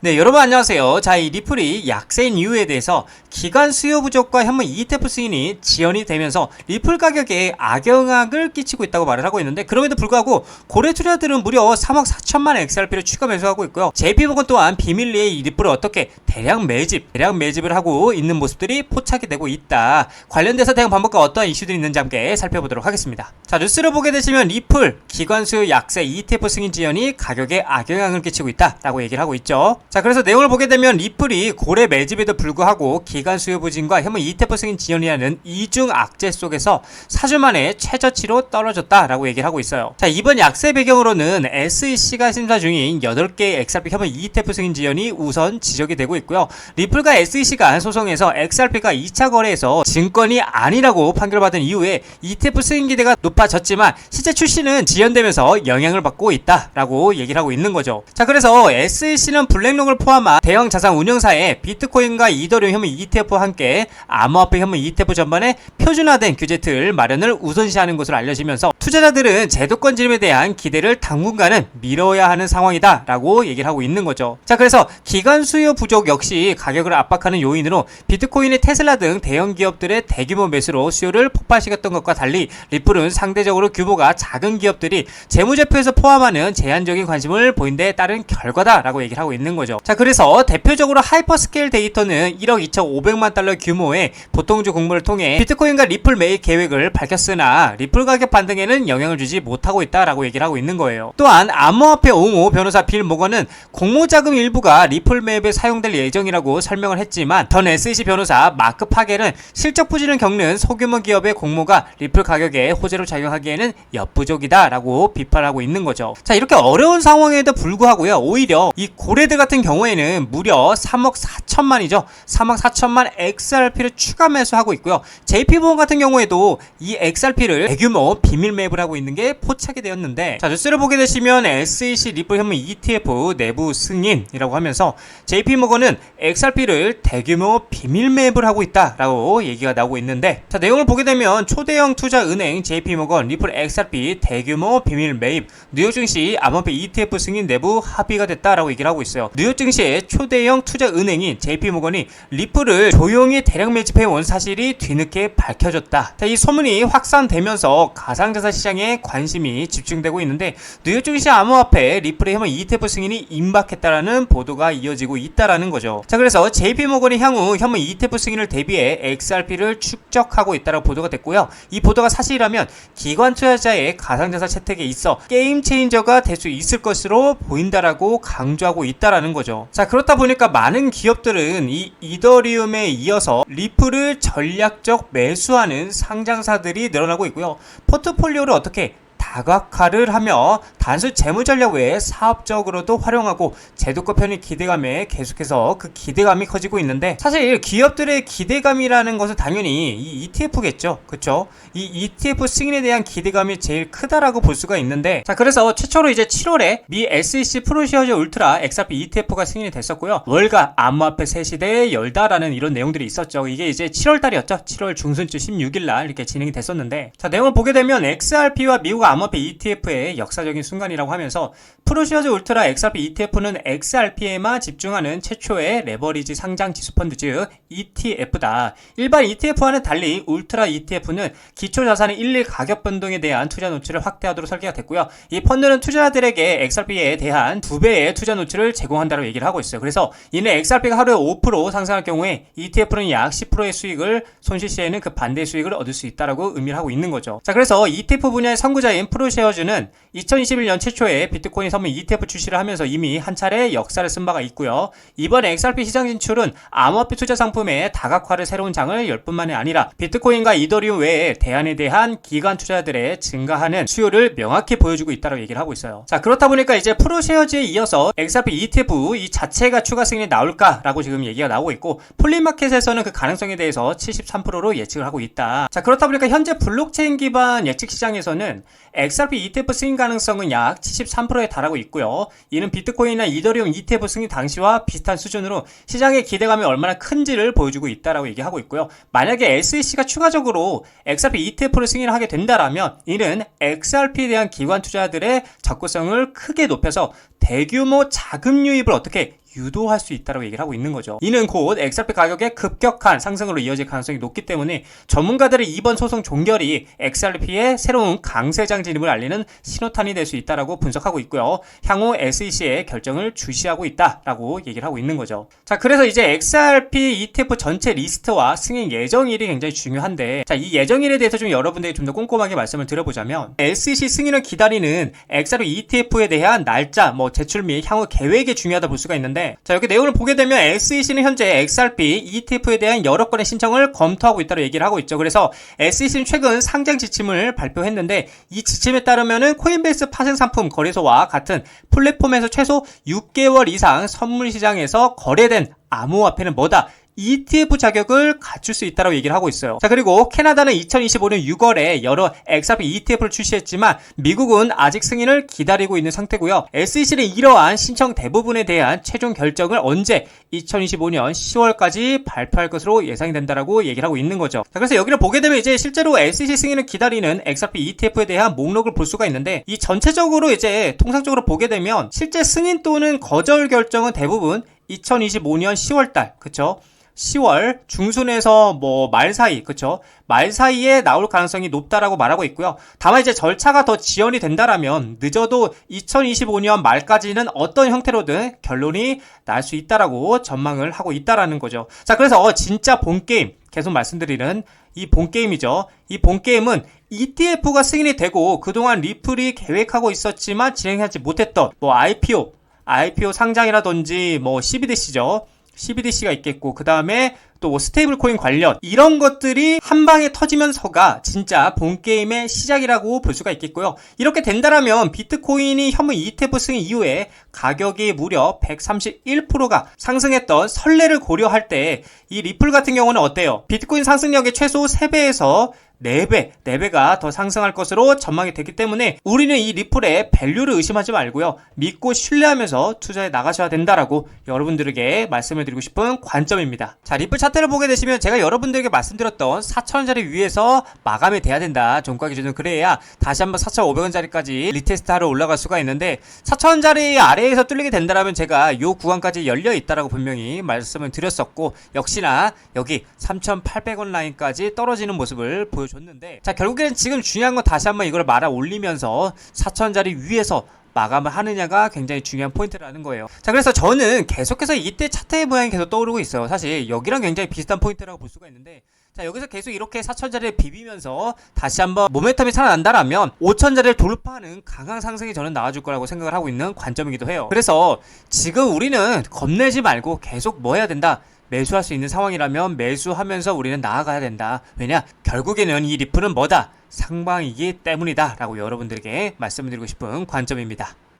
네, 여러분 안녕하세요. 자, 이 리플이 약세인 이유에 대해서 기관 수요 부족과 현물 ETF 승인이 지연이 되면서 리플 가격에 악영향을 끼치고 있다고 말을 하고 있는데, 그럼에도 불구하고 고래 투자들은 무려 3억 4천만 XRP를 추가 매수하고 있고요. JP모건 또한 비밀리에 이 리플을 어떻게 대량 매집을 하고 있는 모습들이 포착이 되고 있다. 관련돼서 대응 방법과 어떠한 이슈들이 있는지 함께 살펴보도록 하겠습니다. 자, 뉴스를 보게 되시면 리플 기관 수요 약세 ETF 승인 지연이 가격에 악영향을 끼치고 있다라고 얘기를 하고 있죠. 자, 그래서 내용을 보게 되면 리플이 고래 매집에도 불구하고 기관 수요 부진과 현물 ETF 승인 지연이라는 이중 악재 속에서 4주 만에 최저치로 떨어졌다라고 얘기를 하고 있어요. 자, 이번 약세 배경으로는 SEC가 심사 중인 8개의 XRP 현물 ETF 승인 지연이 우선 지적이 되고 있고요. 리플과 SEC가 소송에서 XRP가 2차 거래에서 증권이 아니라고 판결받은 이후에 ETF 승인 기대가 높아졌지만 실제 출시는 지연되면서 영향을 받고 있다라고 얘기를 하고 있는 거죠. 자, 그래서 SEC는 블랙록을 포함한 대형 자산 운영사의 비트코인과 이더리움 현물 ETF와 함께 암호화폐 현물 ETF 전반에 표준화된 규제 틀 마련을 우선시하는 것으로 알려지면서 투자자들은 제도권 진입에 대한 기대를 당분간은 미뤄야 하는 상황이다 라고 얘기를 하고 있는 거죠. 자, 그래서 기관 수요 부족 역시 가격을 압박하는 요인으로 비트코인의 테슬라 등 대형 기업들의 대규모 매수로 수요를 폭발시켰던 것과 달리 리플은 상대적으로 규모가 작은 기업들이 재무제표에서 포함하는 제한적인 관심을 보인 데 따른 결과다라고 얘기를 하고 있는 거죠. 자, 그래서 대표적으로 하이퍼스케일 데이터는 1억 2,500만 달러 규모의 보통주 공모를 통해 비트코인과 리플 매입 계획을 밝혔으나 리플 가격 반등에는 영향을 주지 못하고 있다라고 얘기를 하고 있는 거예요. 또한 암호화폐 옹호 변호사 빌 모건은 공모 자금 일부가 리플 매입에 사용될 예정이라고 설명을 했지만 전 SEC 변호사 마크 파겔은 실적 부진을 겪는 소규모 기업의 공모가 리플 가격에 호재로 작용하기에는 역부족이다라고 비판하고 있는 거죠. 자, 이렇게 어려운 상황에도 불구하고요, 오히려 이 고래들 같은 경우에는 무려 3억 4천만이죠. 3억 4천만 XRP를 추가 매수하고 있고요. JP모건 같은 경우에도 이 XRP를 대규모 비밀 매입을 하고 있는 게 포착이 되었는데, 자, 뉴스를 보게 되시면 SEC 리플 현물 ETF 내부 승인이라고 하면서 JP모건은 XRP를 대규모 비밀 매입을 하고 있다라고 얘기가 나오고 있는데, 자, 내용을 보게 되면 초대형 투자은행 JP모건 리플 XRP 대규모 비밀 매입 뉴욕 증시 암호화폐 ETF 승인 내부 합의가 됐다라고 얘기를 하고 있어요. 뉴욕 증시의 초대형 투자은행인 JP모건이 리플을 조용히 대량 매집해온 사실이 뒤늦게 밝혀졌다. 자, 이 소문이 확산되면서 가상자산 시장에 관심이 집중되고 있는데, 뉴욕 증시 암호화폐 리플의 현물 ETF 승인이 임박했다라는 보도가 이어지고 있다라는 거죠. 자, 그래서 JP모건이 향후 현물 ETF 승인을 대비해 XRP를 축적하고 있다라고 보도가 됐고요. 이 보도가 사실이라면 기관 투자자의 가상자산 채택에 있어 게임 체인저가 될 수 있을 것으로 보인다라고 강조하고 있다라는 거죠. 자, 그렇다 보니까 많은 기업들은 이 이더리움에 이어서 리플을 전략적 매수하는 상장사들이 늘어나고 있고요. 포트폴리오를 어떻게 다각화를 하며 단순 재무 전략 외에 사업적으로도 활용하고 제도권 편의 기대감에 계속해서 그 기대감이 커지고 있는데, 사실 기업들의 기대감이라는 것은 당연히 이 ETF겠죠. 그쵸? 이 ETF 승인에 대한 기대감이 제일 크다라고 볼 수가 있는데, 자, 그래서 최초로 이제 7월에 미 SEC 프로시어즈 울트라 XRP ETF가 승인이 됐었고요. 월가 암호화폐 새 시대에 열다라는 이런 내용들이 있었죠. 이게 이제 7월 달이었죠. 7월 중순쯤 16일날 이렇게 진행이 됐었는데, 자, 내용을 보게 되면 XRP와 미국 암호화폐 ETF의 역사적인 순간이라고 하면서 프로시어즈 울트라 XRP ETF는 XRP에만 집중하는 최초의 레버리지 상장 지수펀드, 즉 ETF다. 일반 ETF와는 달리 울트라 ETF는 기초자산의 일일 가격 변동에 대한 투자 노출을 확대하도록 설계가 됐고요. 이 펀드는 투자자들에게 XRP에 대한 2배의 투자 노출을 제공한다고 얘기를 하고 있어요. 그래서 이는 XRP가 하루에 5% 상승할 경우에 ETF는 약 10%의 수익을, 손실 시에는 그 반대의 수익을 얻을 수 있다라고 의미를 하고 있는 거죠. 자, 그래서 ETF 분야의 선구자인 프로시어즈는 2021년 최초에 비트코인 선물 ETF 출시를 하면서 이미 한 차례 역사를 쓴 바가 있고요. 이번에 XRP 시장 진출은 암호화폐 투자 상품의 다각화를 새로운 장을 열 뿐만이 아니라 비트코인과 이더리움 외에 대안에 대한 기관 투자들의 증가하는 수요를 명확히 보여주고 있다고 얘기를 하고 있어요. 자, 그렇다 보니까 이제 프로시어즈에 이어서 XRP ETF 이 자체가 추가 승인이 나올까라고 지금 얘기가 나오고 있고, 폴리마켓에서는 그 가능성에 대해서 73%로 예측을 하고 있다. 자, 그렇다 보니까 현재 블록체인 기반 예측 시장에서는 XRP ETF 승인 가능성은 약 73%에 달하고 있고요. 이는 비트코인이나 이더리움 ETF 승인 당시와 비슷한 수준으로 시장의 기대감이 얼마나 큰지를 보여주고 있다라고 얘기하고 있고요. 만약에 SEC가 추가적으로 XRP ETF를 승인을 하게 된다라면 이는 XRP에 대한 기관 투자들의 접근성을 크게 높여서 대규모 자금 유입을 어떻게 유도할 수 있다고 얘기를 하고 있는 거죠. 이는 곧 XRP 가격의 급격한 상승으로 이어질 가능성이 높기 때문에 전문가들의 이번 소송 종결이 XRP의 새로운 강세장 진입을 알리는 신호탄이 될 수 있다라고 분석하고 있고요. 향후 SEC의 결정을 주시하고 있다라고 얘기를 하고 있는 거죠. 자, 그래서 이제 XRP ETF 전체 리스트와 승인 예정일이 굉장히 중요한데, 자, 이 예정일에 대해서 좀 여러분들이 좀 더 꼼꼼하게 말씀을 드려보자면, SEC 승인을 기다리는 XRP ETF에 대한 날짜, 제출 및 향후 계획이 중요하다 볼 수가 있는데, 자, 여기 내용을 보게 되면 SEC는 현재 XRP ETF에 대한 여러 건의 신청을 검토하고 있다고 얘기를 하고 있죠. 그래서 SEC는 최근 상장 지침을 발표했는데, 이 지침에 따르면은 코인베이스 파생상품 거래소와 같은 플랫폼에서 최소 6개월 이상 선물 시장에서 거래된 암호화폐는 뭐다? ETF 자격을 갖출 수 있다고 얘기를 하고 있어요. 자, 그리고 캐나다는 2025년 6월에 여러 XRP ETF를 출시했지만 미국은 아직 승인을 기다리고 있는 상태고요. SEC는 이러한 신청 대부분에 대한 최종 결정을 언제 2025년 10월까지 발표할 것으로 예상이 된다라고 얘기를 하고 있는 거죠. 자, 그래서 여기를 보게 되면 이제 실제로 SEC 승인을 기다리는 XRP ETF에 대한 목록을 볼 수가 있는데, 이 전체적으로 이제 통상적으로 보게 되면 실제 승인 또는 거절 결정은 대부분 2025년 10월달, 그쵸? 10월 중순에서 말 사이, 그쵸? 말 사이에 나올 가능성이 높다라고 말하고 있고요. 다만 이제 절차가 더 지연이 된다라면 늦어도 2025년 말까지는 어떤 형태로든 결론이 날 수 있다라고 전망을 하고 있다라는 거죠. 자, 그래서 진짜 본게임, 계속 말씀드리는 이 본게임이죠. 이 본게임은 ETF가 승인이 되고 그동안 리플이 계획하고 있었지만 진행하지 못했던 IPO 상장이라든지 CBDC죠. CBDC가 있겠고, 그 다음에 또 스테이블 코인 관련 이런 것들이 한 방에 터지면서가 진짜 본게임의 시작이라고 볼 수가 있겠고요. 이렇게 된다라면 비트코인이 현물 ETF 승인 이후에 가격이 무려 131%가 상승했던 선례를 고려할 때 이 리플 같은 경우는 어때요? 비트코인 상승력의 최소 3배에서 4배가 더 상승할 것으로 전망이 되기 때문에 우리는 이 리플의 밸류를 의심하지 말고요. 믿고 신뢰하면서 투자해 나가셔야 된다라고 여러분들에게 말씀을 드리고 싶은 관점입니다. 자, 리플 차트를 보게 되시면 제가 여러분들에게 말씀드렸던 4,000원짜리 위에서 마감이 돼야 된다. 종가 기준은 그래야 다시 한번 4,500원짜리까지 리테스트하러 올라갈 수가 있는데, 4,000원짜리 아래에서 뚫리게 된다면 제가 요 구간까지 열려 있다라고 분명히 말씀을 드렸었고, 역시나 여기 3,800원 라인까지 떨어지는 모습을 보여줬는데, 자, 결국에는 지금 중요한 건 다시 한번 이걸 말아 올리면서 4,000원짜리 위에서 마감을 하느냐가 굉장히 중요한 포인트라는 거예요. 자, 그래서 저는 계속해서 이때 차트의 모양이 계속 떠오르고 있어요. 사실 여기랑 굉장히 비슷한 포인트라고 볼 수가 있는데, 자, 여기서 계속 이렇게 4,000원짜리를 비비면서 다시 한번 모멘텀이 살아난다라면 5,000원짜리를 돌파하는 강한 상승이 저는 나와줄 거라고 생각을 하고 있는 관점이기도 해요. 그래서 지금 우리는 겁내지 말고 계속 뭐 해야 된다? 매수할 수 있는 상황이라면 매수하면서 우리는 나아가야 된다. 왜냐? 결국에는 이 리플은 뭐다? 상방이기 때문이다 라고 여러분들에게 말씀드리고 싶은 관점입니다.